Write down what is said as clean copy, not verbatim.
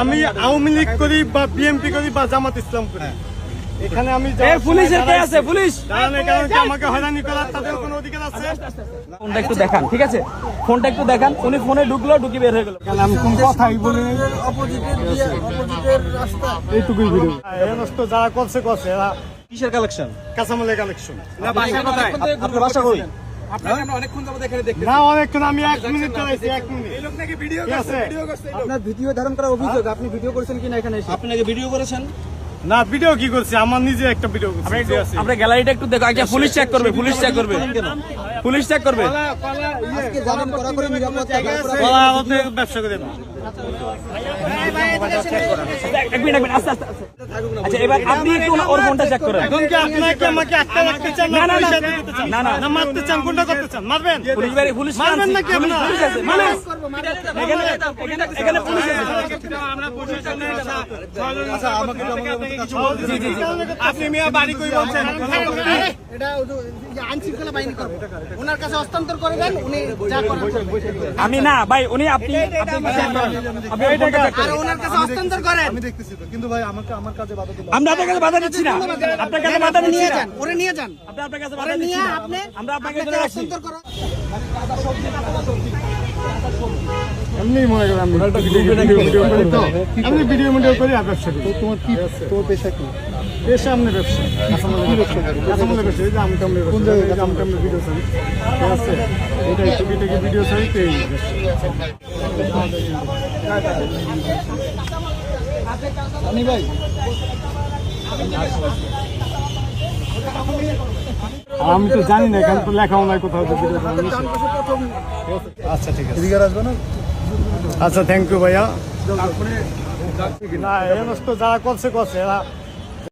আমি আওয়ামী লীগ করি বা বিএনপি করি বা জামাত ইসলাম করি, এখানে আমি পুলিশের কে আছে? পুলিশ আমাকে হয়রানি করার তাদের কোনো অধিকার আছে? ফোনটা একটু দেখান, ঠিক আছে? ফোনটা একটু দেখান। উনি ফোনে ঢুকলো, ঢুকি বের হয়ে গেল। আমি কোন কথাই বলি এইটুকুই ভিডিও। নষ্ট যারা করছে করছে, এরা কিসের কালেকশন? কাঁচামালের কালেকশন। আপনার বাসা কই? না অনেকক্ষণ, আমি 1 মিনিট চালাইছি, 1 মিনিট। আপনার ভিডিও ধারণ করার অভিযোগ, আপনি ভিডিও করেছেন কিনা এখানে এসে? আপনি নাকি ভিডিও করেছেন? না ভিডিও কি করছি, আমার নিজে একটা ভিডিও করছি। আপনার গ্যালারিটা একটু দেখো। আচ্ছা পুলিশ চেক করবে, পুলিশ চেক করবে, পুলিশ চেক করবে। ব্যবসা করে না। এক মিনিট, আস্তে আস্তে। আচ্ছা এবার আপনি একটু ওর ফোনটা চেক করেন। এখন কি আপনাকে আমাকে আটকে রাখতে চান না পয়সা দিতে চান? না মারতে চান, কোনটা করতে চান? মারবেন? পুলিশ মারবেন নাকি আপনারা? পুলিশ আছে, পুলিশ। এখানে পুলিশ আছে। আপনি মিয়া বাড়ি কই বলছেন? এটা আইন শৃঙ্খলা বাহিনী করবে, ওনার কাছে হস্তান্তর করে দেন, উনি যা করেন। আমি না ভাই, উনি আপনি আর ওনার কাছে হস্তান্তর করেন। আমি দেখতেছি তো, কিন্তু ভাই আমাকে আমার কাজে বাধা দিল। আমরা আপনার কাছে বাধা দিচ্ছি না, আপনার কাছে বাধা দিচ্ছি নিয়ে না। যান, ওরে নিয়ে যান, আপনি আপনার কাছে ওরে বাধা দিচ্ছি নিয়ে না। আপনি আমরা আপনাকে আপনাকে ধরে রাখছি। হস্তান্তর করো। এমনি মনে করেন আমি ভিডিও করি তো, আমি ভিডিও করি আর ব্যবসা করি। তোমার কি, তোমার পেশা কি? পেশা আমনে ব্যবসা, কাঁচামালের ব্যবসা। এই যে আমটামনের ব্যবসা, এই যে আমটামনের ভিডিও ছাড়ি, ঠিক আছে? এটাই টুকিটাকি ভিডিও ছাড়ি তো, এই আমি তো জানি না, এখানে তো লেখাও নাই কোথাও। আচ্ছা ঠিক আছে, এদিকে আসবে না? আচ্ছা থ্যাংক ইউ ভাইয়া। না এ নষ্ট যারা করছে করছে, এরা